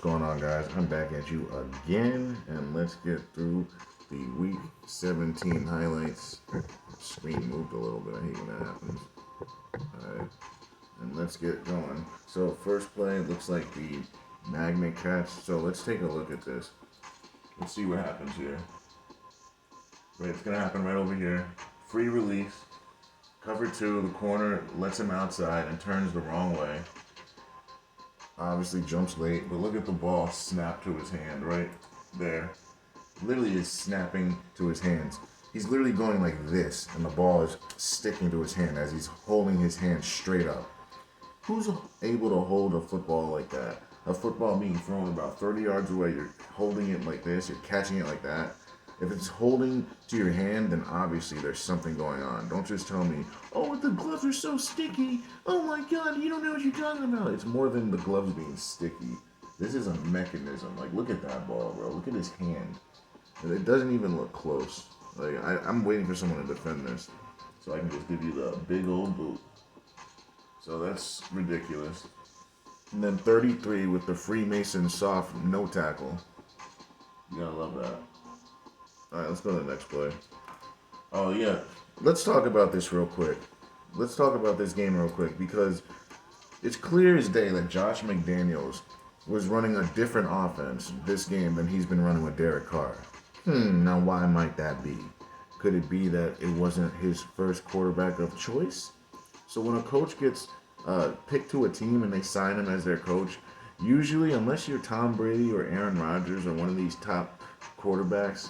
going on, guys? I'm back at you again, and let's get through the Week 17 highlights. Screen moved a little bit. I hate when that happens. Alright, and let's get going. So, first play looks like the magnet catch. So, let's take a look at this. Let's see what happens here. Right, it's going to happen right over here. Free release. Cover two, the corner lets him outside and turns the wrong way. Obviously jumps late, but look at the ball snap to his hand right there. Literally is snapping to his hands. He's literally going like this, and the ball is sticking to his hand as he's holding his hand straight up. Who's able to hold a football like that? A football being thrown about 30 yards away, you're holding it like this, you're catching it like that. If it's holding to your hand, then obviously there's something going on. Don't just tell me, oh, the gloves are so sticky. Oh my God, you don't know what you're talking about. It's more than the gloves being sticky. This is a mechanism. Like, look at that ball, bro. Look at his hand. It doesn't even look close. Like, I'm waiting for someone to defend this so I can just give you the big old boot. So that's ridiculous. And then 33 with the Freemason soft no tackle. You gotta love that. Alright, let's go to the next play. Oh, yeah. Let's talk about this real quick. Let's talk about this game real quick because it's clear as day that Josh McDaniels was running a different offense this game than he's been running with Derek Carr. Now why might that be? Could it be that it wasn't his first quarterback of choice? So when a coach gets picked to a team and they sign him as their coach, usually, unless you're Tom Brady or Aaron Rodgers or one of these top quarterbacks,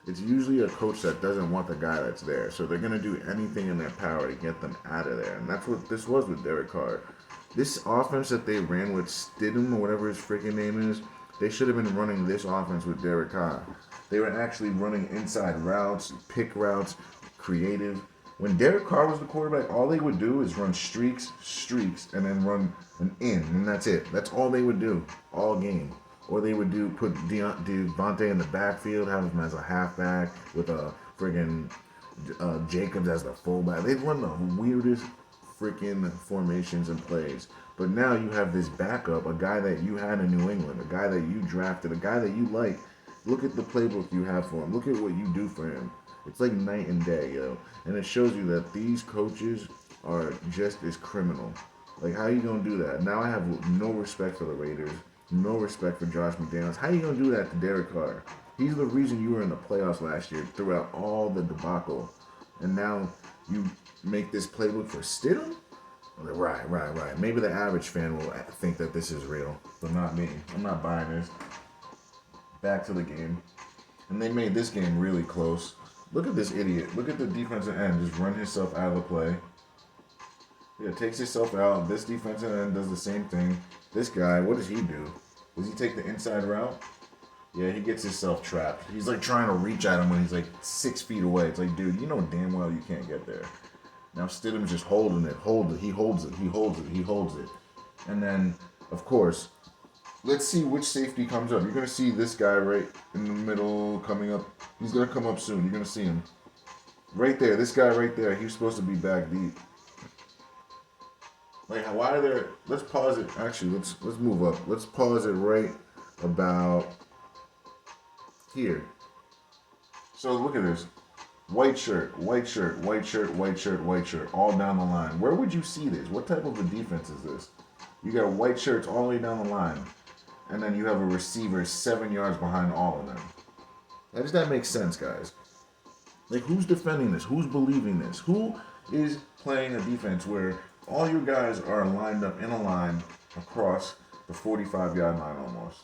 it's usually a coach that doesn't want the guy that's there. So they're going to do anything in their power to get them out of there. And that's what this was with Derek Carr. This offense that they ran with Stidham, or whatever his freaking name is, they should have been running this offense with Derek Carr. They were actually running inside routes, pick routes, creative. When Derek Carr was the quarterback, all they would do is run streaks, and then run an in, and that's it. That's all they would do all game. Or they would put Devontae in the backfield, have him as a halfback with a friggin' Jacobs as the fullback. They'd run the weirdest freaking formations and plays. But now you have this backup, a guy that you had in New England, a guy that you drafted, a guy that you like. Look at the playbook you have for him. Look at what you do for him. It's like night and day, yo. And it shows you that these coaches are just as criminal. Like, how you gonna do that? Now I have no respect for the Raiders. No respect for Josh McDaniels. How you gonna do that to Derek Carr? He's the reason you were in the playoffs last year throughout all the debacle. And now you make this playbook for Stidham? Right. Maybe the average fan will think that this is real, but not me. I'm not buying this. Back to the game. And they made this game really close. Look at this idiot. Look at the defensive end just run himself out of the play. Yeah, takes himself out. This defensive end does the same thing. This guy, what does he do? Does he take the inside route? Yeah, he gets himself trapped. He's like trying to reach at him when he's like 6 feet away. It's like, dude, you know damn well you can't get there. Now Stidham's just holding it. He holds it. And then, of course, let's see which safety comes up. You're going to see this guy right in the middle coming up. He's going to come up soon. You're going to see him. Right there. This guy right there. He's supposed to be back deep. Like, why are there... Let's pause it. Actually, let's move up. Let's pause it right about here. So look at this. White shirt, all down the line. Where would you see this? What type of a defense is this? You got white shirts all the way down the line. And then you have a receiver 7 yards behind all of them. How does that make sense, guys? Like, who's defending this? Who's believing this? Who is playing a defense where all your guys are lined up in a line across the 45-yard line almost?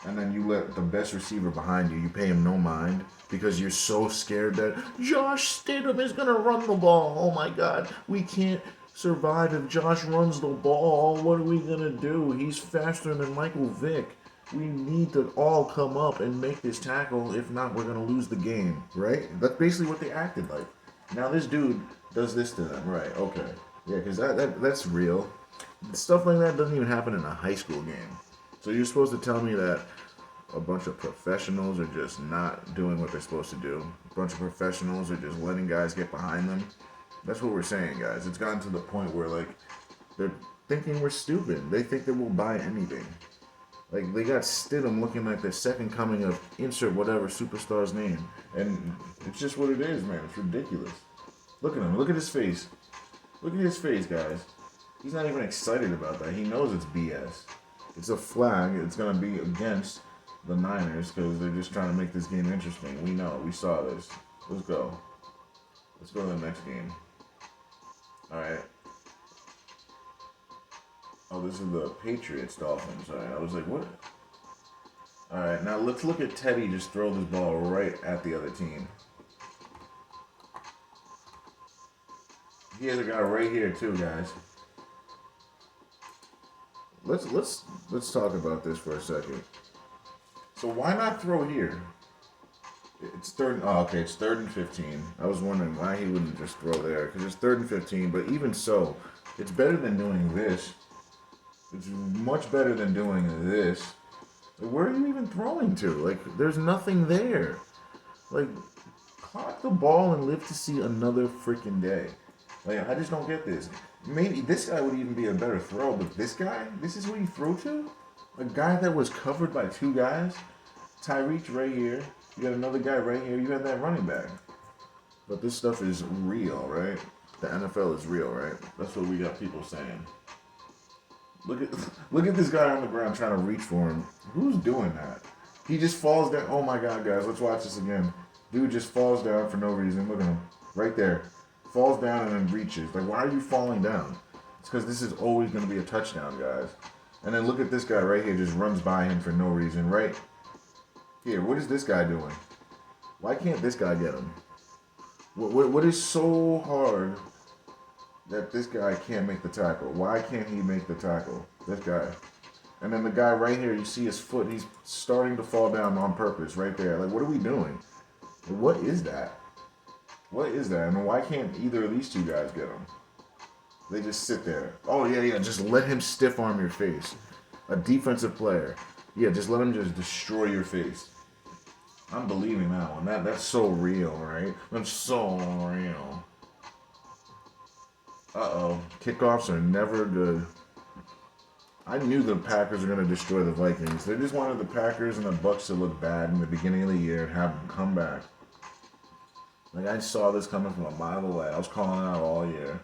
And then you let the best receiver behind you pay him no mind because you're so scared that Josh Stidham is going to run the ball. Oh, my God. We can't survive if Josh runs the ball. What are we going to do? He's faster than Michael Vick. We need to all come up and make this tackle. If not, we're going to lose the game, right? That's basically what they acted like. Now this dude does this to them, right? Okay. Yeah, because that's real. Stuff like that doesn't even happen in a high school game. So you're supposed to tell me that a bunch of professionals are just not doing what they're supposed to do? A bunch of professionals are just letting guys get behind them? That's what we're saying, guys. It's gotten to the point where, like, they're thinking we're stupid. They think that we'll buy anything. Like, they got Stidham looking like the second coming of insert whatever superstar's name. And it's just what it is, man. It's ridiculous. Look at him. Look at his face. Look at his face, guys. He's not even excited about that. He knows it's BS. It's a flag. It's going to be against the Niners because they're just trying to make this game interesting. We know. We saw this. Let's go. Let's go to the next game. All right. Oh, this is the Patriots Dolphins. All right. I was like, what? All right. Now let's look at Teddy just throw this ball right at the other team. He has a guy right here too, guys. Let's talk about this for a second. So why not throw here? It's third. Oh, okay. It's 3rd and 15. I was wondering why he wouldn't just throw there because it's 3rd and 15. But even so, it's better than doing this. It's much better than doing this. Like, where are you even throwing to? Like, there's nothing there. Like, clock the ball and live to see another freaking day. Like, I just don't get this. Maybe this guy would even be a better throw, but this guy, this is what he threw to? A guy that was covered by 2 guys? Tyreek right here. You got another guy right here. You had that running back. But this stuff is real, right? The NFL is real, right? That's what we got people saying. Look at this guy on the ground trying to reach for him. Who's doing that? He just falls down. Oh my God, guys, let's watch this again. Dude just falls down for no reason. Look at him. Right there. Falls down and then reaches. Like, why are you falling down? It's because this is always going to be a touchdown, guys. And then look at this guy right here. Just runs by him for no reason. Right here. What is this guy doing? Why can't this guy get him? What is so hard that this guy can't make the tackle? Why can't he make the tackle? This guy. And then the guy right here, you see his foot. He's starting to fall down on purpose right there. Like, what are we doing? What is that? What is that? And why can't either of these 2 guys get him? They just sit there. Oh, yeah. Just let him stiff arm your face. A defensive player. Yeah, just let him just destroy your face. I'm believing that one. That's so real, right? That's so real. Uh-oh. Kickoffs are never good. I knew the Packers were going to destroy the Vikings. They just wanted the Packers and the Bucks to look bad in the beginning of the year and have them come back. Like, I saw this coming from a mile away. I was calling it out all year.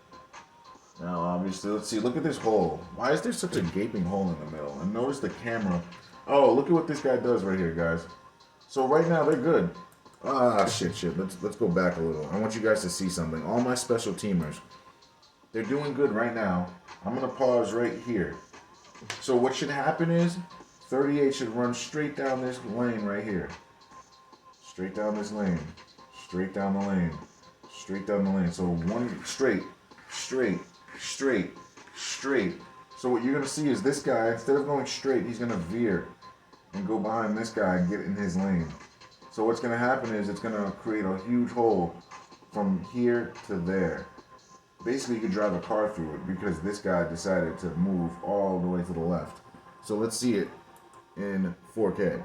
Now, obviously, let's see. Look at this hole. Why is there such a gaping hole in the middle? And notice the camera. Oh, look at what this guy does right here, guys. So right now, they're good. Ah, shit. Let's go back a little. I want you guys to see something. All my special teamers, they're doing good right now. I'm going to pause right here. So what should happen is 38 should run straight down this lane right here. Straight down this lane. Straight down the lane. Straight down the lane. So one straight. So what you're going to see is this guy, instead of going straight, he's going to veer and go behind this guy and get in his lane. So what's going to happen is it's going to create a huge hole from here to there. Basically, you could drive a car through it because this guy decided to move all the way to the left. So let's see it in 4K.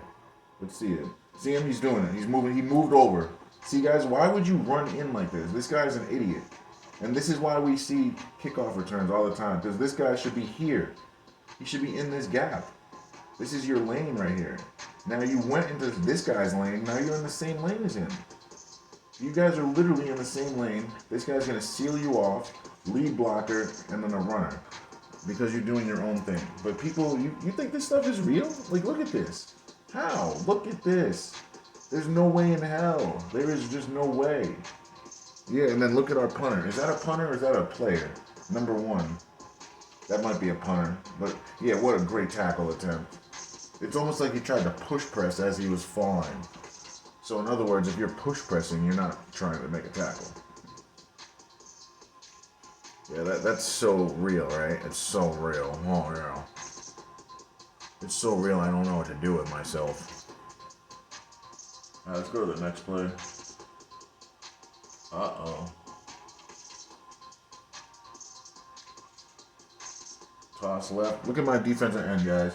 Let's see it. See him? He's doing it. He's moving. He moved over. See, guys, why would you run in like this? This guy's an idiot. And this is why we see kickoff returns all the time. Because this guy should be here. He should be in this gap. This is your lane right here. Now you went into this guy's lane. Now you're in the same lane as him. You guys are literally in the same lane. This guy's going to seal you off, lead blocker, and then a runner. Because you're doing your own thing. But people, you think this stuff is real? Like, look at this. How? Look at this. There's no way in hell. There is just no way. Yeah, and then look at our punter. Is that a punter or is that a player? Number 1. That might be a punter. But, yeah, what a great tackle attempt. It's almost like he tried to push press as he was falling. So, in other words, if you're push pressing, you're not trying to make a tackle. Yeah, that's so real, right? It's so real. Oh, yeah. It's so real, I don't know what to do with myself. Alright, let's go to the next play. Uh-oh. Toss left. Look at my defensive end, guys.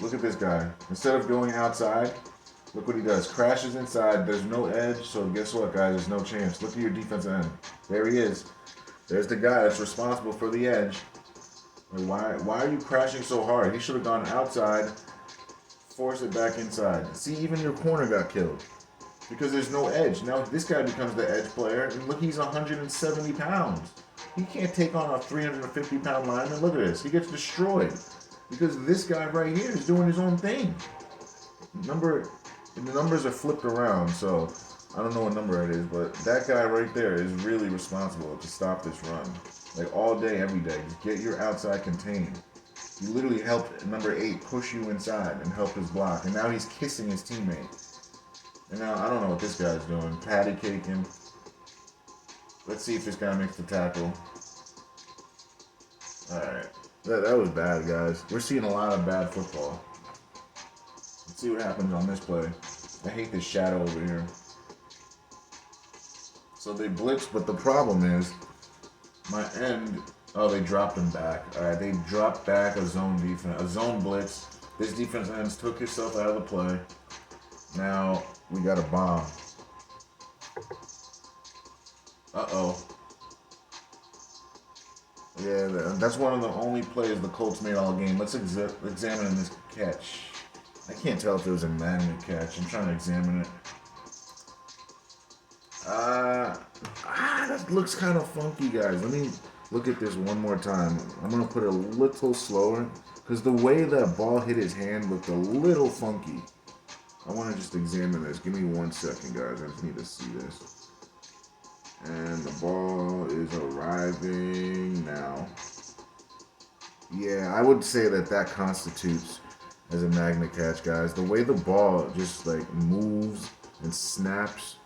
Look at this guy. Instead of going outside, look what he does. Crashes inside. There's no edge, so guess what, guys? There's no chance. Look at your defensive end. There he is. There's the guy that's responsible for the edge. Why are you crashing so hard? He should have gone outside force it back inside. See, even your corner got killed. Because there's no edge. Now this guy becomes the edge player. And look, he's 170 pounds. He can't take on a 350-pound lineman. Look at this. He gets destroyed. Because this guy right here is doing his own thing. The numbers are flipped around, so I don't know what number it is, but that guy right there is really responsible to stop this run. Like all day, every day. Just get your outside contained. You literally helped number 8 push you inside and help his block. And now he's kissing his teammate. And now I don't know what this guy's doing. Patty caking. Let's see if this guy makes the tackle. Alright. That was bad, guys. We're seeing a lot of bad football. Let's see what happens on this play. I hate this shadow over here. So they blitzed, but the problem is my end. Oh, they dropped him back. Alright, they dropped back a zone defense, a zone blitz. This defense ends took himself out of the play. Now we got a bomb. Uh-oh. Yeah, that's one of the only plays the Colts made all game. Let's examine this catch. I can't tell if it was a magnet catch. I'm trying to examine it. That looks kind of funky, guys. Let me look at this one more time. I'm going to put it a little slower because the way that ball hit his hand looked a little funky. I want to just examine this. Give me 1 second, guys. I just need to see this. And the ball is arriving now. Yeah, I would say that constitutes as a magnet catch, guys. The way the ball just like moves and snaps.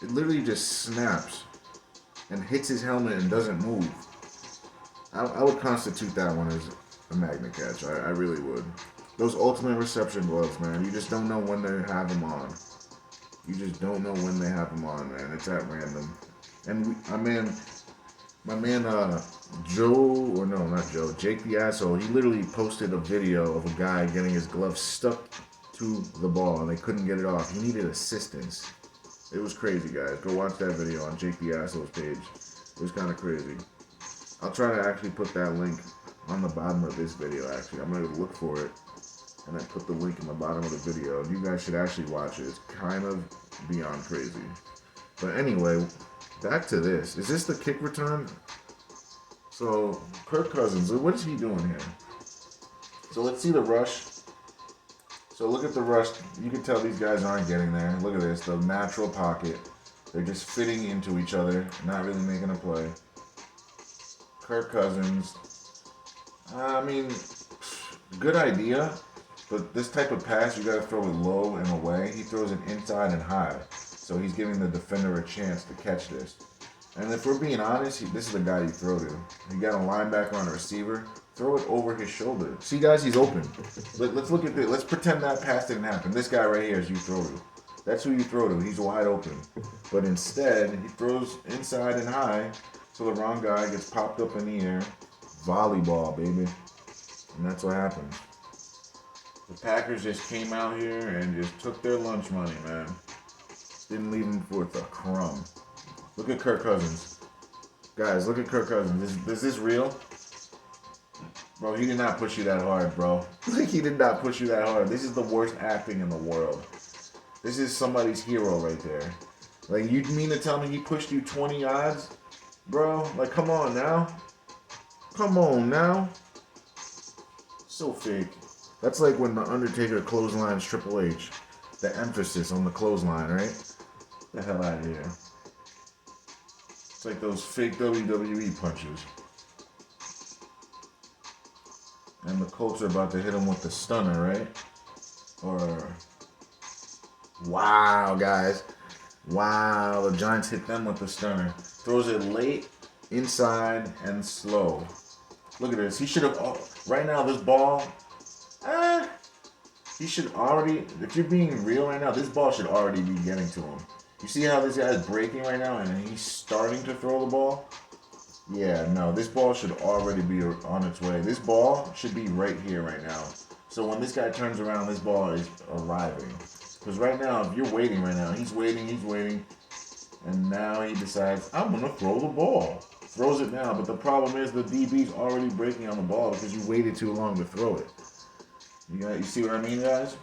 It literally just snaps and hits his helmet and doesn't move. I would constitute that one as a magnet catch. I really would. Those ultimate reception gloves, man. You just don't know when they have them on. You just don't know when they have them on, man. It's at random. And my man, Jake the Asshole, he literally posted a video of a guy getting his glove stuck to the ball and they couldn't get it off. He needed assistance. It was crazy, guys. Go watch that video on Jake the Asshole's page. It was kind of crazy. I'll try to actually put that link on the bottom of this video, actually. I'm going to look for it. And I put the link in the bottom of the video. You guys should actually watch it. It's kind of beyond crazy. But anyway, back to this. Is this the kick return? So, Kirk Cousins, what is he doing here? So let's see the rush. So look at the rush. You can tell these guys aren't getting there. Look at this. The natural pocket. They're just fitting into each other. Not really making a play. Kirk Cousins. I mean, good idea. But this type of pass, you got to throw it low and away. He throws it inside and high. So he's giving the defender a chance to catch this. And if we're being honest, this is the guy you throw to. You got a linebacker on a receiver. Throw it over his shoulder. See, guys, he's open. Let's look at this. Let's pretend that pass didn't happen. This guy right here is you throw to. That's who you throw to. He's wide open. But instead, he throws inside and high. So the wrong guy gets popped up in the air. Volleyball, baby. And that's what happens. The Packers just came out here and just took their lunch money, man. Didn't leave them with a crumb. Look at Kirk Cousins. Guys, look at Kirk Cousins. Is this real? Bro, he did not push you that hard, bro. Like, he did not push you that hard. This is the worst acting in the world. This is somebody's hero right there. Like, you mean to tell me he pushed you 20 yards? Bro, like, come on now. Come on now. So fake. That's like when The Undertaker clotheslines Triple H. The emphasis on the clothesline, right? Get the hell out of here. It's like those fake WWE punches. And the Colts are about to hit him with the stunner, right? Or... Wow, guys. Wow, the Giants hit them with the stunner. Throws it late, inside, and slow. Look at this. He should have... right now, this ball... he should already, if you're being real right now, this ball should already be getting to him. You see how this guy is breaking right now and he's starting to throw the ball? Yeah, no, this ball should already be on its way. This ball should be right here right now. So when this guy turns around, this ball is arriving. Because right now, if you're waiting right now, he's waiting, and now he decides, I'm going to throw the ball. Throws it now, but the problem is the DB's already breaking on the ball because you waited too long to throw it. You see what I mean, guys?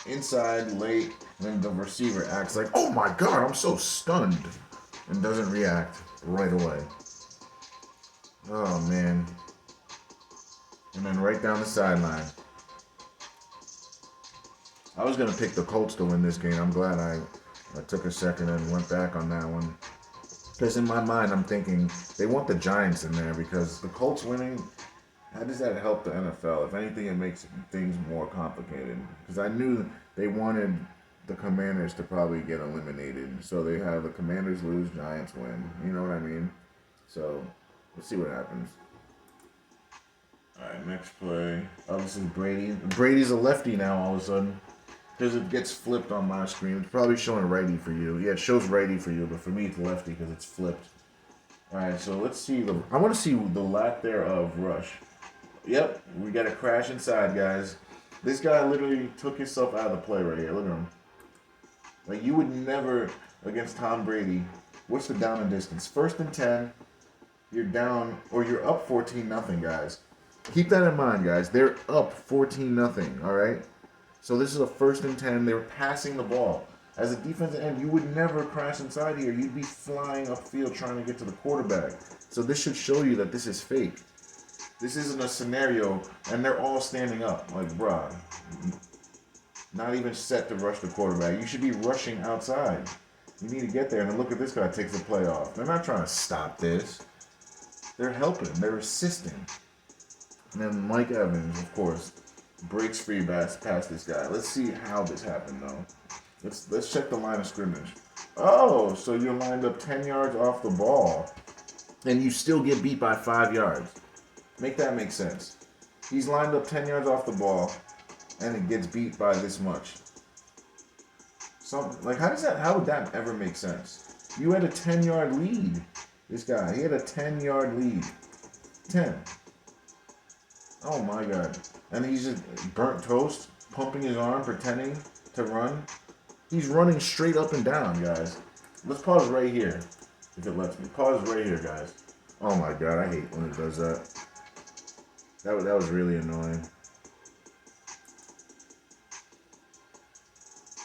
Inside, late, and then the receiver acts like, oh my god, I'm so stunned, and doesn't react right away. Oh man. And then right down the sideline. I was going to pick the Colts to win this game. I'm glad I took a second and went back on that one. Because in my mind, I'm thinking they want the Giants in there because the Colts winning, how does that help the NFL? If anything, it makes things more complicated. Because I knew they wanted the Commanders to probably get eliminated. So they have the Commanders lose, Giants win. You know what I mean? So let's see what happens. All right, next play. Obviously, Brady. Brady's a lefty now all of a sudden. Because it gets flipped on my screen. It's probably showing righty for you. Yeah, it shows righty for you, but for me it's lefty because it's flipped. Alright, so let's see I want to see the lack thereof rush. Yep, we got a crash inside, guys. This guy literally took himself out of the play right here. Look at him. Like, you would never, against Tom Brady, what's the down and distance? 1st and 10, you're down, or you're up 14-0, guys. Keep that in mind, guys. They're up 14-0, alright? So this is a 1st and 10. They were passing the ball. As a defensive end, you would never crash inside here. You'd be flying upfield trying to get to the quarterback. So this should show you that this is fake. This isn't a scenario, and they're all standing up. Like, bruh, not even set to rush the quarterback. You should be rushing outside. You need to get there, and then look at this guy takes the play off. They're not trying to stop this. They're helping. They're assisting. And then Mike Evans, of course, breaks free past this guy. Let's see how this happened, though. Let's check the line of scrimmage. Oh, so you're lined up 10 yards off the ball, and you still get beat by 5 yards. Make that make sense. He's lined up 10 yards off the ball, and it gets beat by this much. Something like how would that ever make sense? You had a 10-yard lead. This guy, he had a 10-yard lead. 10. Oh my god. And he's just burnt toast, pumping his arm, pretending to run. He's running straight up and down, guys. Let's pause right here, if it lets me. Pause right here, guys. Oh my god, I hate when it does that. That was really annoying.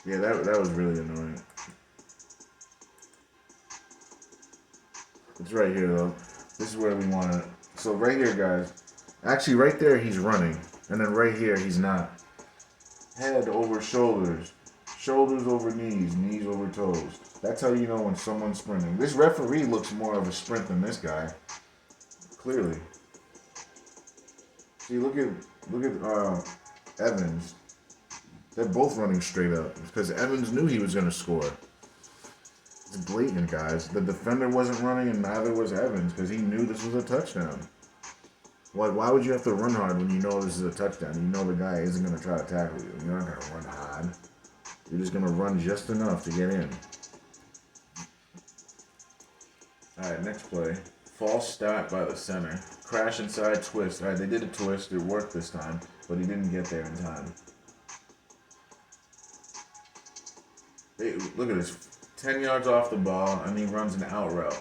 Yeah, that was really annoying. It's right here, though. This is where we want it. So right here, guys. Actually, right there, he's running. And then right here, he's not. Head over shoulders. Shoulders over knees. Knees over toes. That's how you know when someone's sprinting. This referee looks more of a sprint than this guy. Clearly. See, look at Evans. They're both running straight up. Because Evans knew he was going to score. It's blatant, guys. The defender wasn't running and neither was Evans because he knew this was a touchdown. Why would you have to run hard when you know this is a touchdown? You know the guy isn't going to try to tackle you. You're not going to run hard. You're just going to run just enough to get in. Alright, next play. False start by the center. Crash inside twist. Alright, they did a twist. It worked this time, but he didn't get there in time. Look at this. 10 yards off the ball, and he runs an out route.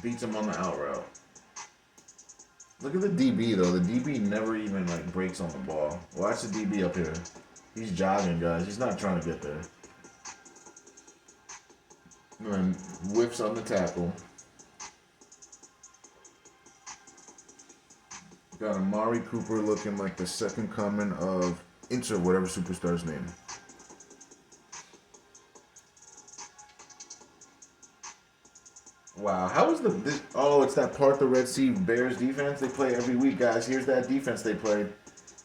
Beats him on the out route. Look at the DB, though. The DB never even, breaks on the ball. Watch the DB up here. He's jogging, guys. He's not trying to get there. And whiffs on the tackle. Got Amari Cooper looking like the second coming of insert whatever superstar's name. Wow, how is this? Oh, it's that part the Red Sea Bears defense they play every week, guys. Here's that defense they played.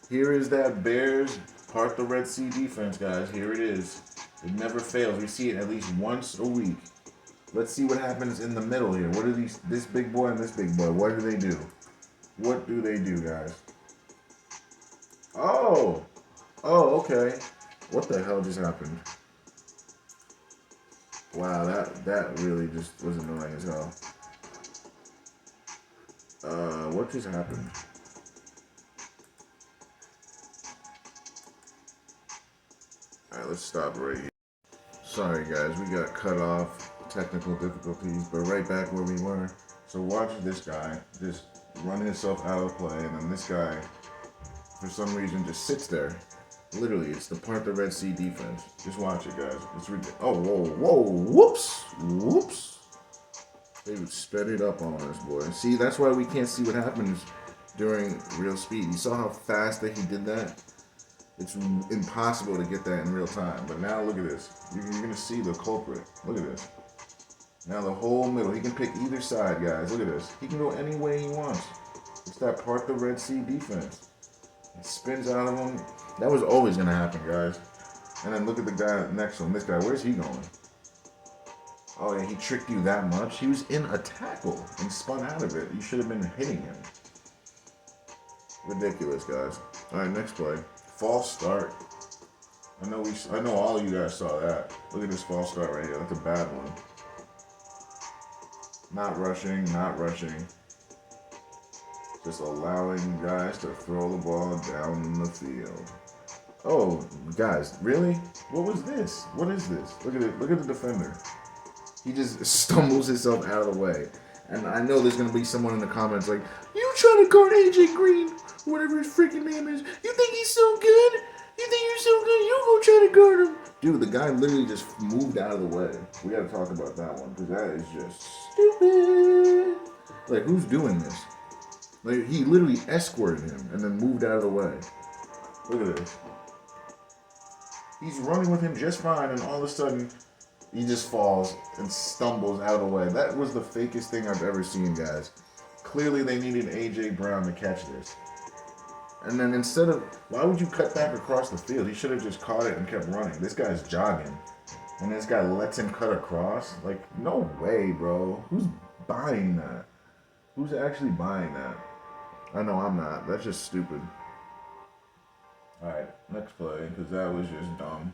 Here is that Bears part the Red Sea defense, guys. Here it is. It never fails. We see it at least once a week. Let's see what happens in the middle here. What are these? This big boy and this big boy. What do they do? What do they do, guys? Oh, okay. What the hell just happened? Wow, that really just was annoying as hell. What just happened? Alright, let's stop right here. Sorry guys, we got cut off. Technical difficulties, but right back where we were. So watch this guy just run himself out of play, and then this guy for some reason, just sits there. Literally, it's the part the Red Sea defense. Just watch it, guys. It's ridiculous. Oh, whoa, whoa, whoops, whoops. They would sped it up on us, boy. See, that's why we can't see what happens during real speed. You saw how fast that he did that? It's impossible to get that in real time. But now look at this. You're going to see the culprit. Look at this. Now the whole middle. He can pick either side, guys. Look at this. He can go any way he wants. It's that part the Red Sea defense. It spins out of him. That was always going to happen, guys. And then look at the guy next to him. This guy, where's he going? Oh, yeah, he tricked you that much? He was in a tackle and spun out of it. You should have been hitting him. Ridiculous, guys. All right, next play. False start. I know all of you guys saw that. Look at this false start right here. That's a bad one. Not rushing, not rushing. Just allowing guys to throw the ball down the field. Oh, guys, really? What was this? What is this? Look at it. Look at the defender. He just stumbles himself out of the way. And I know there's going to be someone in the comments like, you trying to guard AJ Green, whatever his freaking name is. You think he's so good? You think you're so good? You go try to guard him. Dude, the guy literally just moved out of the way. We got to talk about that one because that is just stupid. Like, who's doing this? Like, he literally escorted him and then moved out of the way. Look at this. He's running with him just fine, and all of a sudden, he just falls and stumbles out of the way. That was the fakest thing I've ever seen, guys. Clearly, they needed A.J. Brown to catch this. And then instead of, why would you cut back across the field? He should have just caught it and kept running. This guy's jogging. And this guy lets him cut across? Like, no way, bro. Who's buying that? Who's actually buying that? I know I'm not. That's just stupid. Alright, next play, because that was just dumb.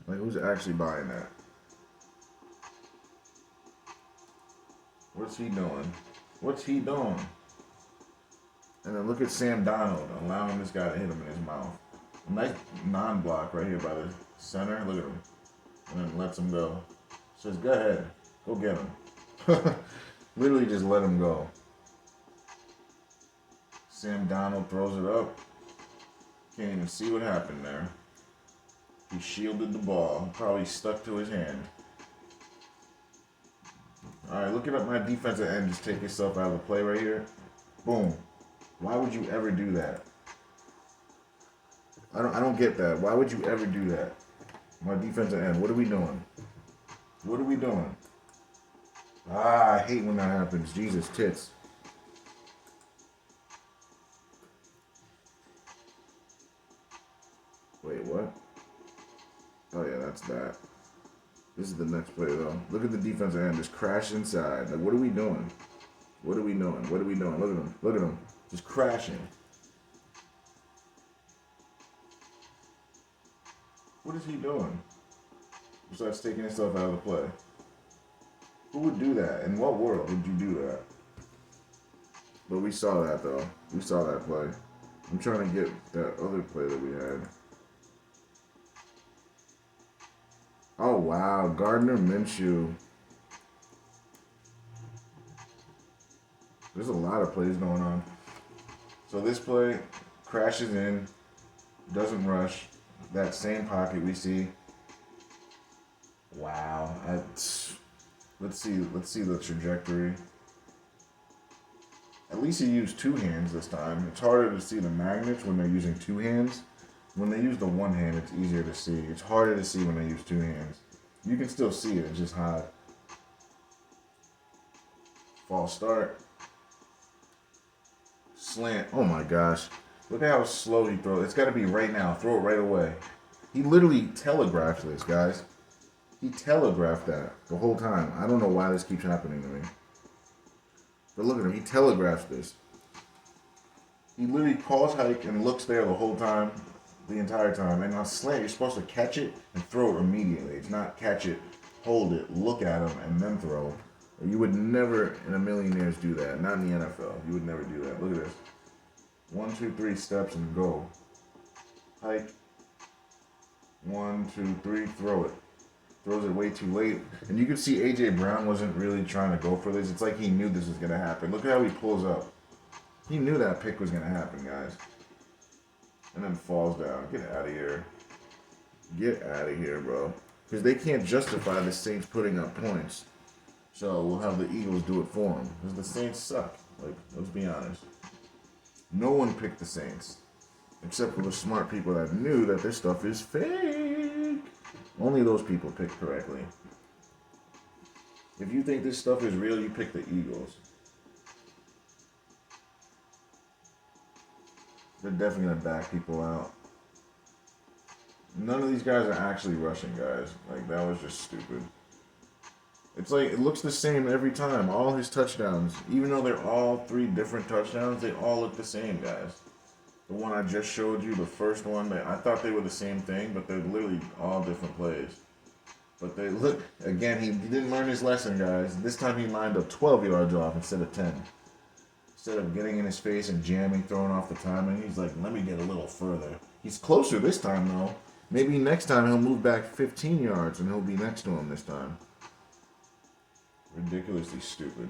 Like, who's actually buying that? What's he doing? What's he doing? And then look at Sam Donald allowing this guy to hit him in his mouth. A nice non-block right here by the center. Look at him. And then lets him go. Says, go ahead. Go get him. Literally just let him go. Sam Donald throws it up. Can't even see what happened there. He shielded the ball. Probably stuck to his hand. Alright, looking at my defensive end, just take yourself out of the play right here. Boom. Why would you ever do that? I don't get that. Why would you ever do that? My defensive end. What are we doing? What are we doing? Ah, I hate when that happens. Jesus, tits. Wait, what? Oh, yeah, that's that. This is the next play, though. Look at the defensive end. Just crash inside. Like, what are we doing? What are we doing? What are we doing? Look at him. Look at him. Just crashing. What is he doing? Besides taking himself out of the play. Who would do that? In what world would you do that? But we saw that, though. We saw that play. I'm trying to get that other play that we had. Oh, wow. Gardner Minshew. There's a lot of plays going on. So this play crashes in, doesn't rush. That same pocket we see. Wow. Let's see the trajectory. At least he used two hands this time. It's harder to see the magnets when they're using two hands. When they use the one hand, it's easier to see. It's harder to see when they use two hands. You can still see it, it's just hard. False start. Slant. Oh my gosh. Look at how slow he throws. It's got to be right now. Throw it right away. He literally telegraphed this, guys. He telegraphed that the whole time. I don't know why this keeps happening to me. But look at him. He telegraphs this. He literally calls hike and looks there the whole time, the entire time. And on slant, you're supposed to catch it and throw it immediately. It's not catch it, hold it, look at him, and then throw. You would never in a million years do that. Not in the NFL. You would never do that. Look at this. 1, 2, 3 steps and go. Hike. 1, 2, 3, throw it. Throws it way too late. And you can see A.J. Brown wasn't really trying to go for this. It's like he knew this was going to happen. Look at how he pulls up. He knew that pick was going to happen, guys. and then falls down. Get out of here. Get out of here, bro. Because they can't justify the Saints putting up points. So we'll have the Eagles do it for them. Because the Saints suck. Like, let's be honest. No one picked the Saints. Except for the smart people that knew that this stuff is fake. Only those people picked correctly. If you think this stuff is real, you pick the Eagles. They're definitely going to back people out. None of these guys are actually rushing guys. Like, that was just stupid. It's like, it looks the same every time. All his touchdowns, even though they're all 3 different touchdowns, they all look the same, guys. The one I just showed you, the first one, I thought they were the same thing, but they're literally all different plays. But they look, again, he didn't learn his lesson, guys. This time he lined up 12 yards off instead of 10. Instead of getting in his face and jamming, throwing off the timing, he's like, let me get a little further. He's closer this time, though. Maybe next time he'll move back 15 yards and he'll be next to him this time. Ridiculously stupid.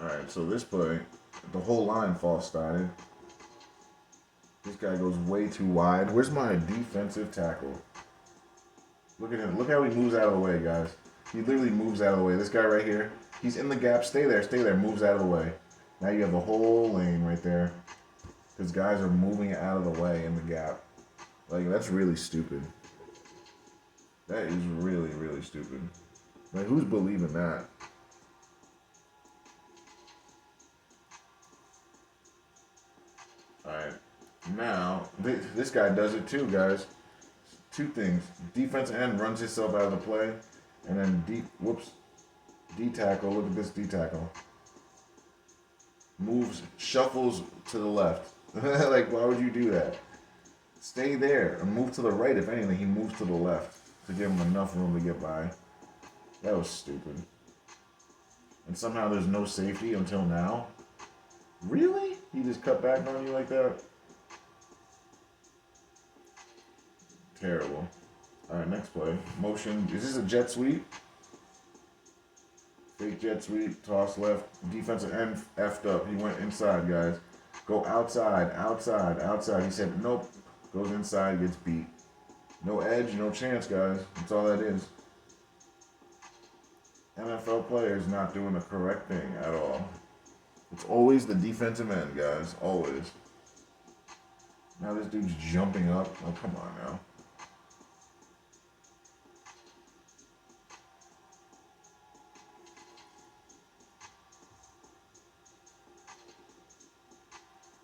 Alright, so this play, the whole line false started. This guy goes way too wide. Where's my defensive tackle? Look at him. Look how he moves out of the way, guys. He literally moves out of the way. This guy right here, he's in the gap. Stay there, stay there. Moves out of the way. Now you have a whole lane right there. Because guys are moving out of the way in the gap. Like, that's really stupid. That is really, really stupid. Like, who's believing that? Alright. Now, this guy does it too, guys. 2 things. Defense end runs himself out of the play. And then D tackle. Look at this D tackle. Moves, shuffles to the left. Like, why would you do that? Stay there and move to the right. If anything, he moves to the left to give him enough room to get by. That was stupid. And somehow there's no safety until now. Really? He just cut back on you like that? Terrible. Alright, next play. Motion. Is this a jet sweep? Fake jet sweep. Toss left. Defensive end effed up. He went inside, guys. Go outside, outside, outside. He said, nope. Goes inside, gets beat. No edge, no chance, guys. That's all that is. NFL players not doing the correct thing at all. It's always the defensive end, guys. Always. Now this dude's jumping up. Oh, come on now.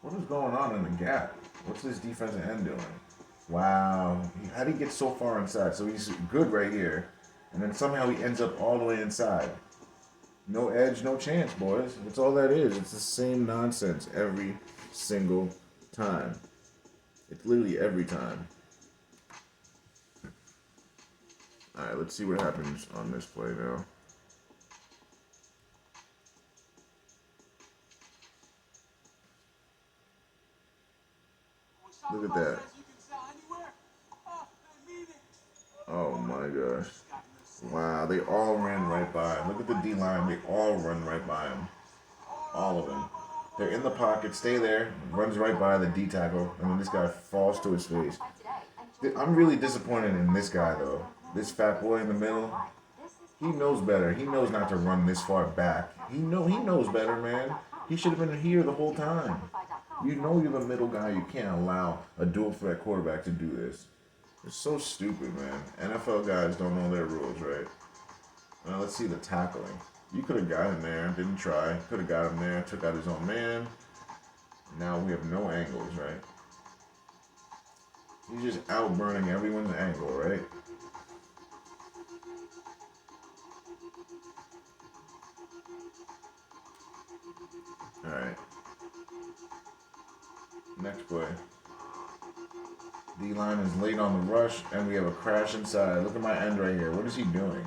What is going on in the gap? What's this defensive end doing? Wow. How did he get so far inside? So he's good right here. And then somehow he ends up all the way inside. No edge, no chance, boys. That's all that is. It's the same nonsense every single time. It's literally every time. Alright, let's see what happens on this play now. Look at that. Oh my gosh. Wow, they all ran right by him. Look at the D-line. They all run right by him. All of them. They're in the pocket. Stay there. Runs right by the D tackle. And then this guy falls to his face. I'm really disappointed in this guy, though. This fat boy in the middle. He knows better. He knows not to run this far back. He knows better, man. He should have been here the whole time. You know you're the middle guy. You can't allow a dual threat quarterback to do this. It's so stupid, man. NFL guys don't know their rules, right? Now let's see the tackling. You could have got him there, didn't try. Could have got him there, took out his own man. Now we have no angles, right? He's just outburning everyone's angle, right? Alright. Next play. D-line is late on the rush, and we have a crash inside. Look at my end right here. What is he doing?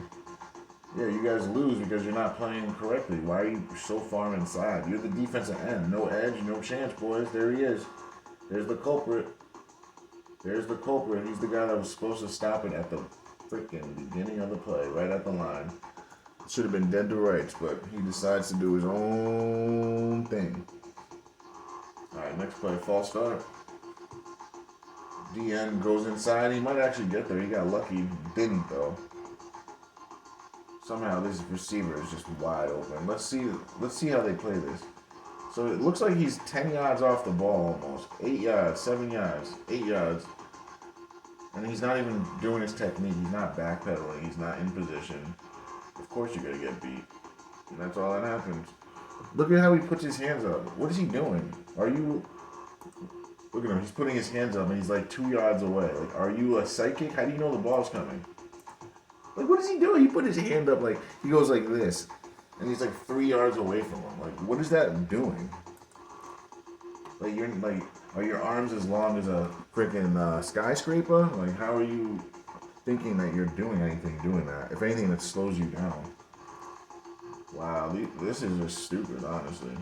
Yeah, you guys lose because you're not playing correctly. Why are you so far inside? You're the defensive end. No edge, no chance, boys. There he is. There's the culprit. There's the culprit. He's the guy that was supposed to stop it at the freaking beginning of the play, right at the line. Should have been dead to rights, but he decides to do his own thing. Alright, next play, false start. DN goes inside. He might actually get there. He got lucky. Didn't, though. Somehow this receiver is just wide open. Let's see how they play this. So it looks like he's 10 yards off the ball almost. 8 yards, 7 yards, 8 yards. And he's not even doing his technique. He's not backpedaling. He's not in position. Of course you're going to get beat. And that's all that happens. Look at how he puts his hands up. What is he doing? Are you... Look at him. He's putting his hands up and he's like 2 yards away. Like, are you a psychic? How do you know the ball's coming? Like, what is he doing? He put his hand up like... He goes like this. And he's like 3 yards away from him. Like, what is that doing? Like, you're like... Are your arms as long as a freaking skyscraper? Like, how are you thinking that you're doing anything doing that? If anything, that slows you down. Wow, this is just stupid, honestly.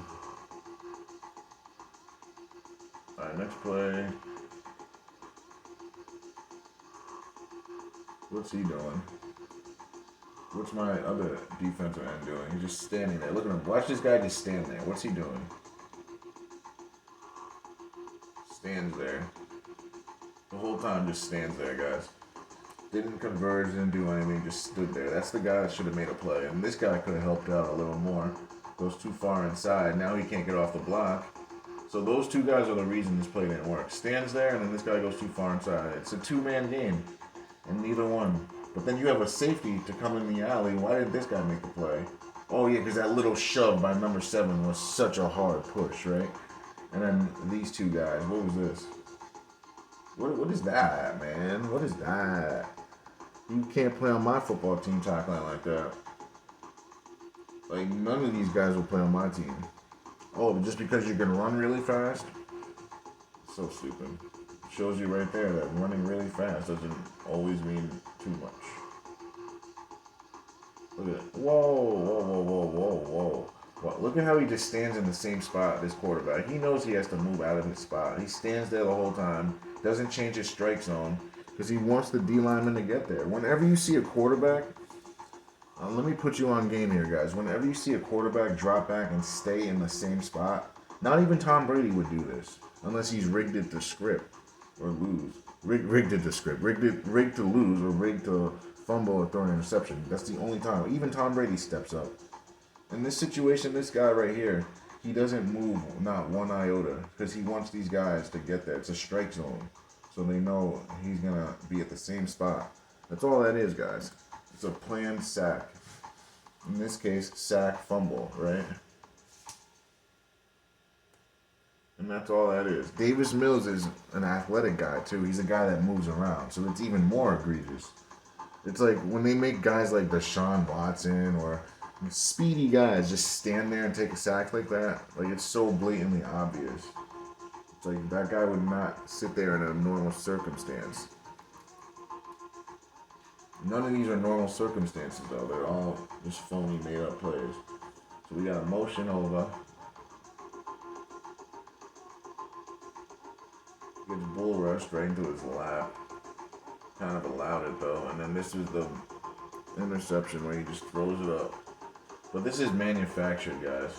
Alright, next play. What's he doing? What's my other defensive end doing? He's just standing there. Look at him. Watch this guy just stand there. What's he doing? Stands there. The whole time just stands there, guys. Didn't converge, didn't do anything, just stood there. That's the guy that should have made a play. And this guy could have helped out a little more. Goes too far inside. Now he can't get off the block. So those two guys are the reason this play didn't work. Stands there, and then this guy goes too far inside. It's a two-man game, and neither one. But then you have a safety to come in the alley. Why did this guy make the play? Oh, yeah, because that little shove by number 7 was such a hard push, right? And then these two guys, what was this? What is that, man? What is that? You can't play on my football team tackling like that. Like, none of these guys will play on my team. Oh, but just because you can run really fast? So stupid. Shows you right there that running really fast doesn't always mean too much. Look at it. Whoa. Well, look at how he just stands in the same spot, this quarterback. He knows he has to move out of his spot. He stands there the whole time, doesn't change his strike zone, because he wants the D lineman to get there. Whenever you see a quarterback, let me put you on game here, guys. Whenever you see a quarterback drop back and stay in the same spot, not even Tom Brady would do this, unless he's rigged it to script or lose. Rigged it to script. Rigged to lose or rigged to fumble or throw an interception. That's the only time. Even Tom Brady steps up. In this situation, this guy right here, he doesn't move not one iota because he wants these guys to get there. It's a strike zone. So they know he's going to be at the same spot. That's all that is, guys. It's a planned sack. In this case, sack, fumble, right? And that's all that is. Davis Mills is an athletic guy, too. He's a guy that moves around. So it's even more egregious. It's like when they make guys like Deshaun Watson or speedy guys just stand there and take a sack like that. Like, it's so blatantly obvious. It's like that guy would not sit there in a normal circumstance. None of these are normal circumstances, though. They're all just phony, made-up plays. So we got a motion over. Gets bull rushed right into his lap. Kind of allowed it, though. And then this is the interception where he just throws it up. But this is manufactured, guys.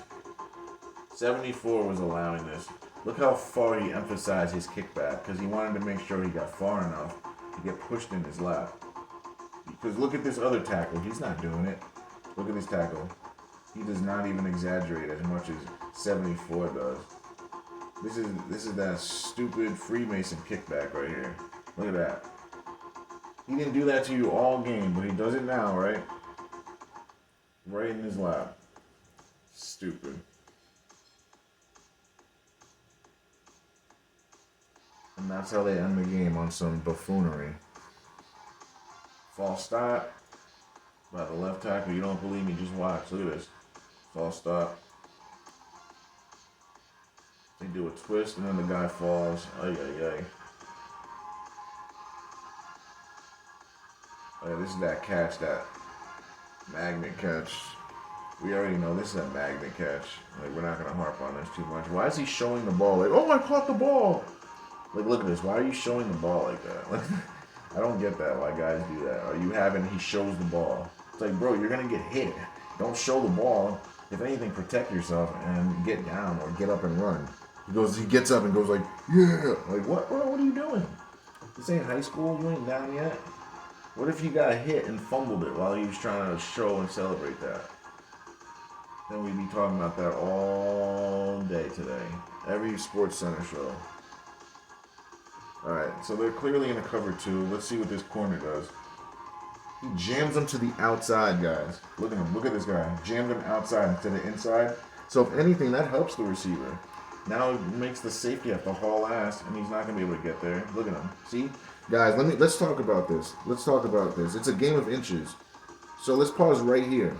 74 was allowing this. Look how far he emphasized his kickback because he wanted to make sure he got far enough to get pushed in his lap. Because look at this other tackle. He's not doing it. Look at this tackle. He does not even exaggerate as much as 74 does. This is that stupid Freemason kickback right here. Look at that. He didn't do that to you all game, but he does it now, right? Right in his lap. Stupid. And that's how they end the game, on some buffoonery. False start by the left tackle. You don't believe me, just watch. Look at this. False start. They do a twist and then the guy falls. Ay. Oh, yeah, this is that catch, that magnet catch. We already know this is a magnet catch. Like, we're not going to harp on this too much. Why is he showing the ball? Like, oh, I caught the ball. Like, look at this. Why are you showing the ball like that? Like, I don't get that, why guys do that. Are you having, he shows the ball. It's like, bro, you're going to get hit. Don't show the ball. If anything, protect yourself and get down or get up and run. He gets up and goes like, yeah. Like, what, bro? What are you doing? This ain't high school. You ain't down yet. What if you got hit and fumbled it while he was trying to show and celebrate that? Then we'd be talking about that all day today. Every Sports Center show. Alright, so they're clearly in a cover two. Let's see what this corner does. He jams him to the outside, guys. Look at him. Look at this guy. Jammed him outside instead of inside. So if anything, that helps the receiver. Now it makes the safety have to haul ass, and he's not going to be able to get there. Look at him. See? Guys, let's talk about this. Let's talk about this. It's a game of inches. So let's pause right here.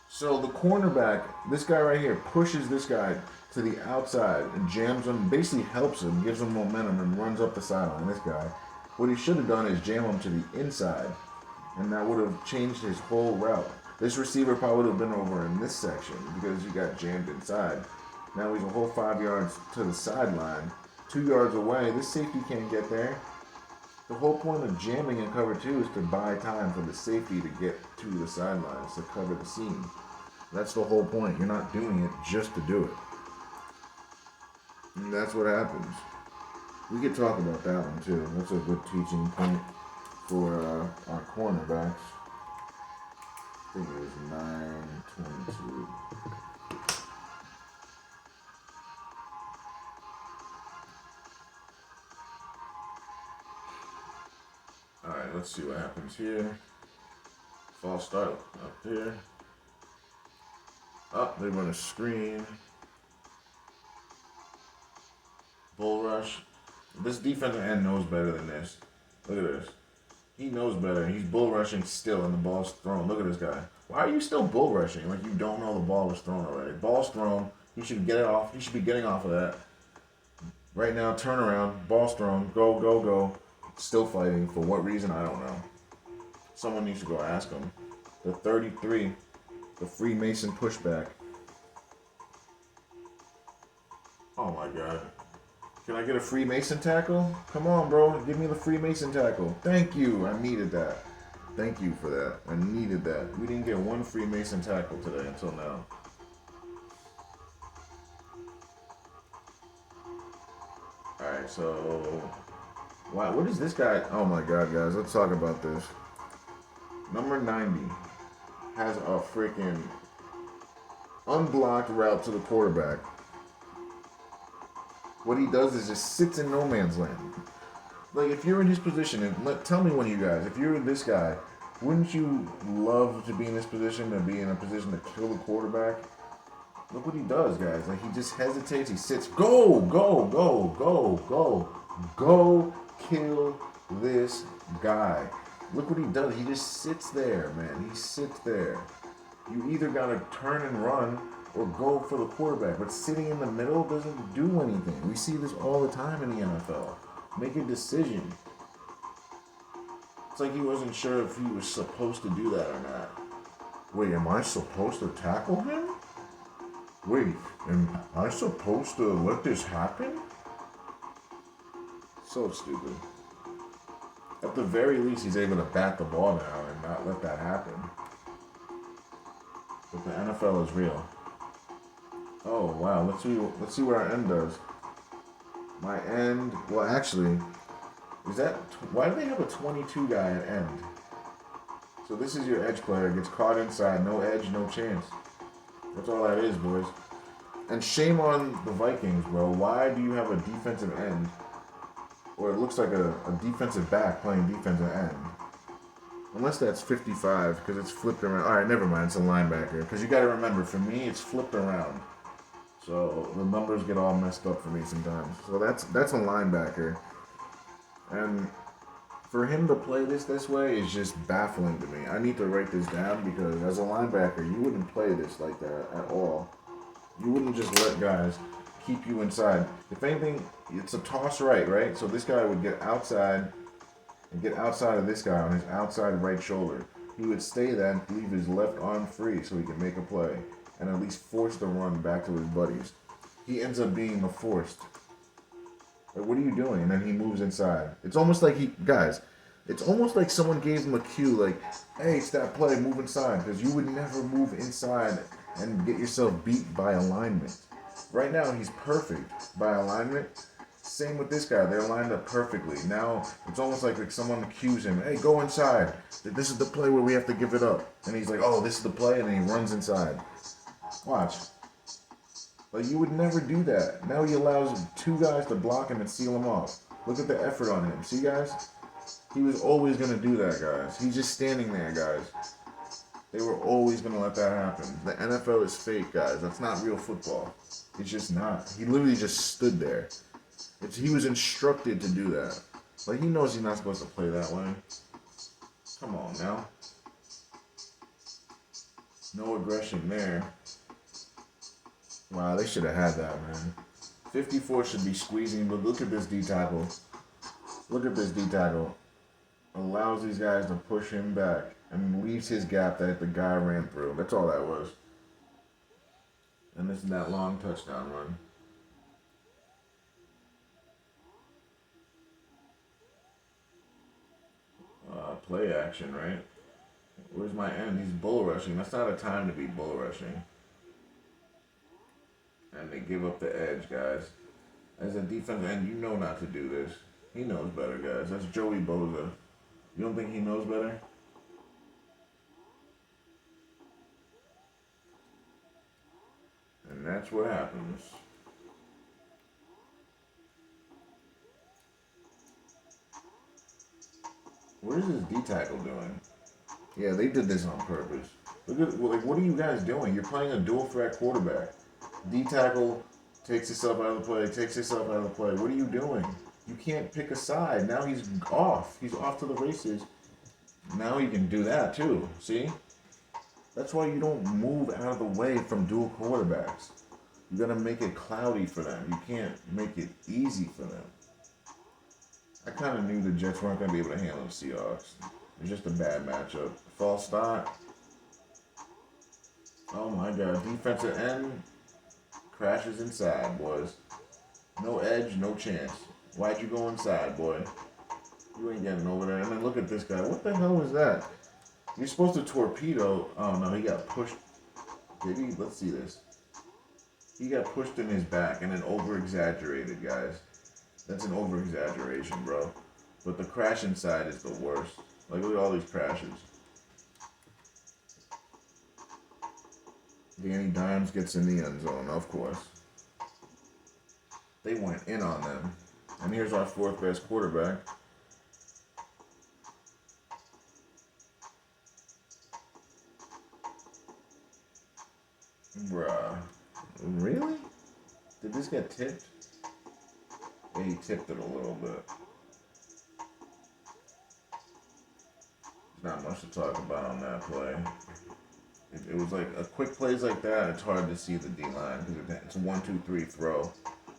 So the cornerback, this guy right here, pushes this guy to the outside and jams him, basically helps him, gives him momentum, and runs up the sideline. This guy. What he should have done is jam him to the inside, and that would have changed his whole route. This receiver probably would have been over in this section because he got jammed inside. Now he's a whole 5 yards to the sideline. 2 yards away, this safety can't get there. The whole point of jamming in cover two is to buy time for the safety to get to the sidelines to cover the seam. That's the whole point. You're not doing it just to do it. And that's what happens. We could talk about that one too. That's a good teaching point for our cornerbacks. I think it was 9:22. Alright, let's see what happens here. False start up there. Up, they run a screen. Bull rush. This defensive end knows better than this. Look at this. He knows better. He's bull rushing still, and the ball's thrown. Look at this guy. Why are you still bull rushing? Like you don't know the ball was thrown already. Ball's thrown. He should get it off. He should be getting off of that. Right now, turn around. Ball's thrown. Go, go, go. Still fighting. For what reason? I don't know. Someone needs to go ask him. The 33. The Freemason pushback. Oh my God. Can I get a Freemason tackle? Come on, bro. Give me the Freemason tackle. Thank you. I needed that. Thank you for that. I needed that. We didn't get one Freemason tackle today until now. Alright, so... Wow, what is this guy? Oh my God, guys. Let's talk about this. Number 90 has a freaking unblocked route to the quarterback. What he does is just sits in no man's land. Like, if you're in his position, and tell me one of you guys, if you're this guy, wouldn't you love to be in this position, to be in a position to kill the quarterback? Look what he does, guys. Like, he just hesitates, he sits, go, go, go, go, go, go, kill this guy. Look what he does. He just sits there, man. He sits there. You either got to turn and run or go for the quarterback. But sitting in the middle doesn't do anything. We see this all the time in the NFL. Make a decision. It's like he wasn't sure if he was supposed to do that or not. Wait, am I supposed to tackle him? Wait, am I supposed to let this happen? So stupid. At the very least, he's able to bat the ball now and not let that happen. But the NFL is real. Oh wow, let's see what our end does. My end, well actually, is that, why do they have a 22 guy at end? So this is your edge player, gets caught inside, no edge, no chance. That's all that is, boys. And shame on the Vikings, bro. Why do you have a defensive end? Or it looks like a defensive back playing defensive end. Unless that's 55, because it's flipped around. Alright, never mind, it's a linebacker. Because you got to remember, for me, it's flipped around. So the numbers get all messed up for me sometimes. So that's a linebacker. And for him to play this way is just baffling to me. I need to write this down because as a linebacker, you wouldn't play this like that at all. You wouldn't just let guys keep you inside. If anything, it's a toss right? So this guy would get outside and get outside of this guy on his outside right shoulder. He would stay there and leave his left arm free so he can make a play and at least force the run back to his buddies. He ends up being the forced. Like, what are you doing? And then he moves inside. It's almost like it's almost like someone gave him a cue, like, hey, it's that play, move inside, because you would never move inside and get yourself beat by alignment. Right now, he's perfect by alignment. Same with this guy. They're lined up perfectly. Now, it's almost like someone accused him, hey, go inside. This is the play where we have to give it up. And he's like, oh, this is the play, and then he runs inside. Watch. Like, you would never do that. Now he allows two guys to block him and seal him off. Look at the effort on him. See, guys? He was always going to do that, guys. He's just standing there, guys. They were always going to let that happen. The NFL is fake, guys. That's not real football. It's just not. He literally just stood there. He was instructed to do that. Like, he knows he's not supposed to play that way. Come on, now. No aggression there. Wow, they should have had that, man. 54 should be squeezing, but look at this D-tackle. Look at this D-tackle. Allows these guys to push him back and leaves his gap that the guy ran through. That's all that was. And this is that long touchdown run. Play action, right? Where's my end? He's bull rushing. That's not a time to be bull rushing. And they give up the edge, guys. As a defensive end, you know not to do this. He knows better, guys. That's Joey Bosa. You don't think he knows better? And that's what happens. What is this D-tackle doing? Yeah, they did this on purpose. Look at, like, what are you guys doing? You're playing a dual threat quarterback. D-tackle takes himself out of the play, takes himself out of the play. What are you doing? You can't pick a side. Now he's off. He's off to the races. Now he can do that too. See? That's why you don't move out of the way from dual quarterbacks. You gotta make it cloudy for them. You can't make it easy for them. I kind of knew the Jets weren't gonna be able to handle the Seahawks. It's just a bad matchup. False start. Oh my God. Defensive end crashes inside, boys. No edge, no chance. Why'd you go inside, boy? You ain't getting over there. And then look at this guy. What the hell was that? You're supposed to torpedo. Oh no, he got pushed. Did he? Let's see this. He got pushed in his back and then over-exaggerated, guys. That's an over-exaggeration, bro. But the crash inside is the worst. Like, look at all these crashes. Danny Dimes gets in the end zone, of course. They went in on them. And here's our fourth best quarterback. Bruh. Really? Did this get tipped? Yeah, he tipped it a little bit. There's not much to talk about on that play. It was like a quick plays like that. It's hard to see the D line because it's a 1-2-3 throw,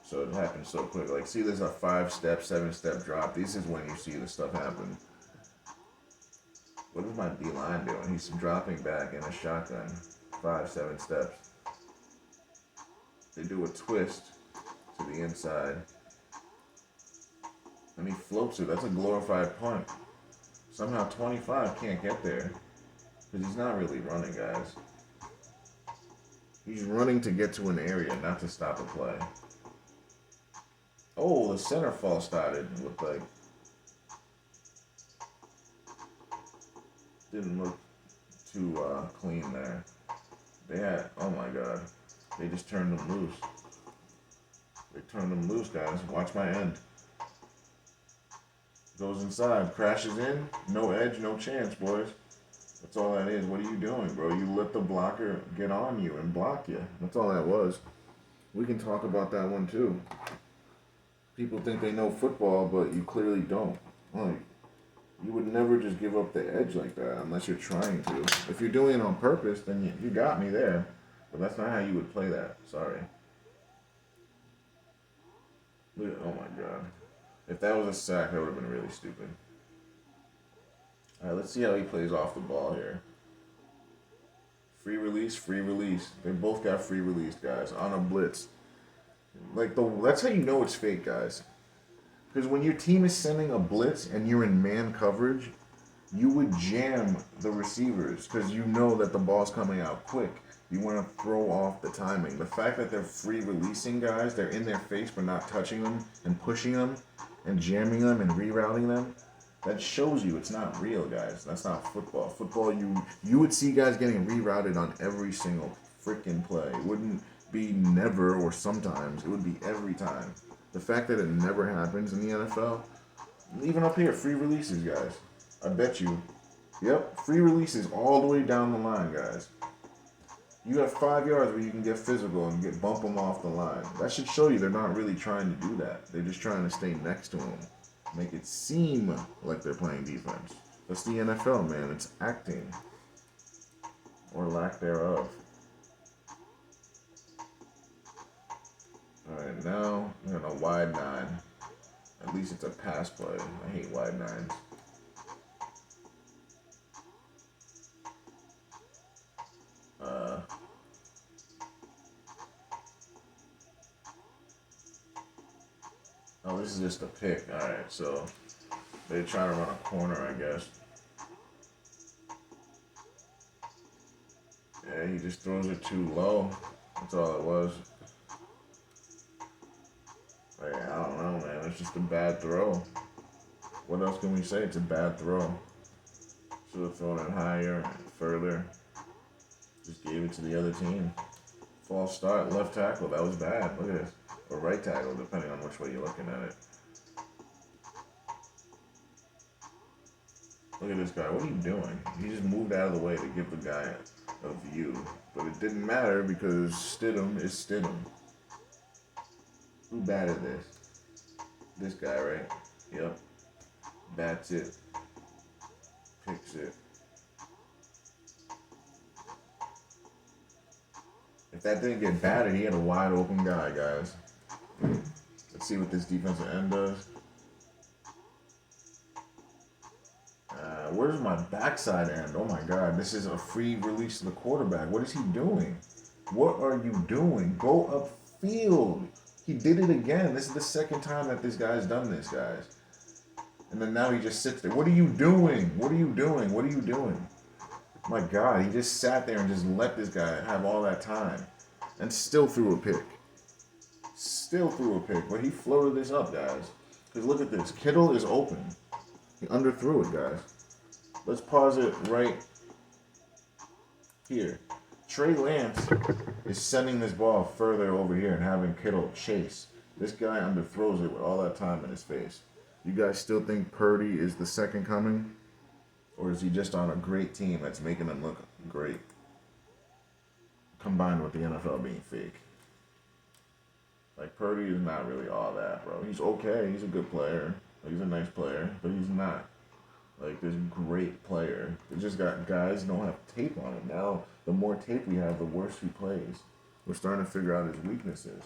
so it happens so quick. Like, see, there's a 5-step, 7-step drop. This is when you see the stuff happen. What is my D line doing? He's dropping back in a shotgun, 5-7 steps. They do a twist to the inside, and he floats it. That's a glorified punt. Somehow 25 can't get there. Because he's not really running, guys. He's running to get to an area, not to stop a play. Oh, the center fall started. Looked like... Didn't look too clean there. They had... Oh my God. They just turned him loose. They turned him loose, guys. Watch my end. Goes inside. Crashes in. No edge, no chance, boys. That's all that is. What are you doing, bro? You let the blocker get on you and block you. That's all that was. We can talk about that one too. People think they know football, but you clearly don't. Like, you would never just give up the edge like that unless you're trying to. If you're doing it on purpose, then you got me there. But that's not how you would play that. Sorry. Oh my God. If that was a sack, that would have been really stupid. All right, let's see how he plays off the ball here. Free release, free release. They both got free release, guys, on a blitz. Like, that's how you know it's fake, guys. Because when your team is sending a blitz and you're in man coverage, you would jam the receivers because you know that the ball's coming out quick. You want to throw off the timing. The fact that they're free releasing guys, they're in their face but not touching them and pushing them and jamming them and rerouting them, that shows you it's not real, guys. That's not football. Football, you would see guys getting rerouted on every single freaking play. It wouldn't be never or sometimes. It would be every time. The fact that it never happens in the NFL, even up here, free releases, guys. I bet you. Yep, free releases all the way down the line, guys. You have 5 yards where you can get physical and bump them off the line. That should show you they're not really trying to do that. They're just trying to stay next to him. Make it seem like they're playing defense. That's the NFL, man. It's acting. Or lack thereof. Alright, now we're in a wide 9. At least it's a pass play. I hate wide 9s. Oh, this is just a pick. Alright, so they're trying to run a corner, I guess. Yeah, he just throws it too low. That's all it was. Like, I don't know, man. It's just a bad throw. What else can we say? It's a bad throw. Should have thrown it higher, further. Just gave it to the other team. False start, left tackle. That was bad. Look at this. Or right tackle, depending on which way you're looking at it. Look at this guy. What are you doing? He just moved out of the way to give the guy a view. But it didn't matter because Stidham is Stidham. Who batted this? This guy, right? Yep. Bats it. Picks it. If that didn't get batted, he had a wide open guy, guys. Let's see what this defensive end does. Where's my backside end? Oh my God, this is a free release to the quarterback. What is he doing? What are you doing? Go upfield. He did it again. This is the second time that this guy's done this, guys. And then now he just sits there. What are you doing? What are you doing? What are you doing? My God, he just sat there and just let this guy have all that time. And still threw a pick. Still threw a pick. But he floated this up, guys. Because look at this. Kittle is open. He underthrew it, guys. Let's pause it right here. Trey Lance is sending this ball further over here and having Kittle chase. This guy underthrows it with all that time in his face. You guys still think Purdy is the second coming? Or is he just on a great team that's making him look great? Combined with the NFL being fake. Like, Purdy is not really all that, bro. He's okay. He's a good player. He's a nice player. But he's not like this great player. They just got guys who don't have tape on him. Now, the more tape we have, the worse he plays. We're starting to figure out his weaknesses.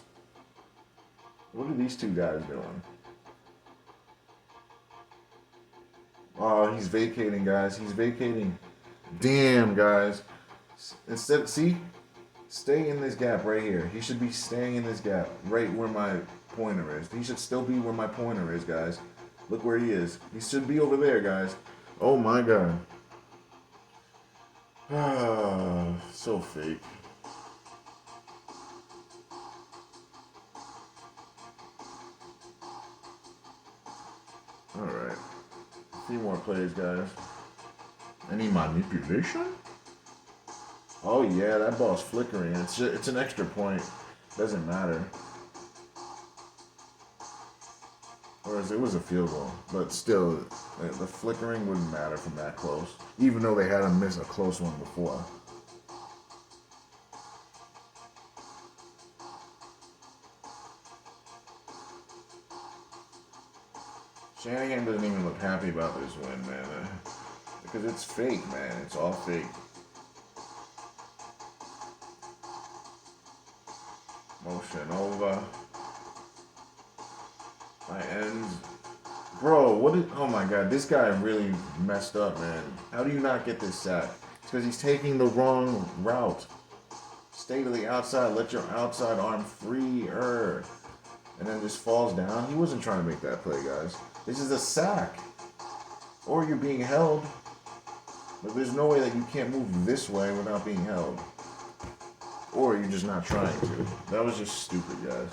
What are these two guys doing? Oh, he's vacating, guys. He's vacating. Damn, guys. Instead, see? Stay in this gap right here. He should be staying in this gap right where my pointer is. He should still be where my pointer is, guys. Look where he is. He should be over there, guys. Oh, my God. Ah, so fake. All right. A few more plays, guys. Any manipulation? Oh, yeah, that ball's flickering. It's an extra point. Doesn't matter. Or it was a field goal. But still, the flickering wouldn't matter from that close. Even though they had him miss a close one before. Shanahan doesn't even look happy about this win, man. Because it's fake, man. It's all fake. Motion over. My ends. Bro, what is... Oh, my God. This guy really messed up, man. How do you not get this sack? It's because he's taking the wrong route. Stay to the outside. Let your outside arm freer. And then just falls down. He wasn't trying to make that play, guys. This is a sack. Or you're being held. But there's no way that you can't move this way without being held. or you're just not trying to. That was just stupid, guys.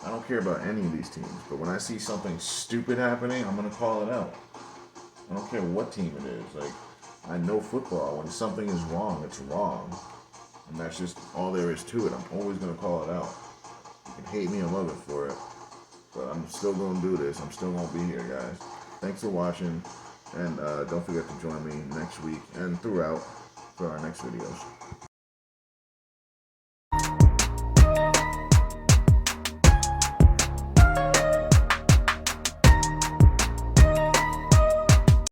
I don't care about any of these teams, but when I see something stupid happening, I'm gonna call it out. I don't care what team it is. Like, I know football. When something is wrong, it's wrong. And that's just all there is to it. I'm always gonna call it out. You can hate me or love it for it, but I'm still gonna do this. I'm still gonna be here, guys. Thanks for watching, and don't forget to join me next week and throughout for our next videos.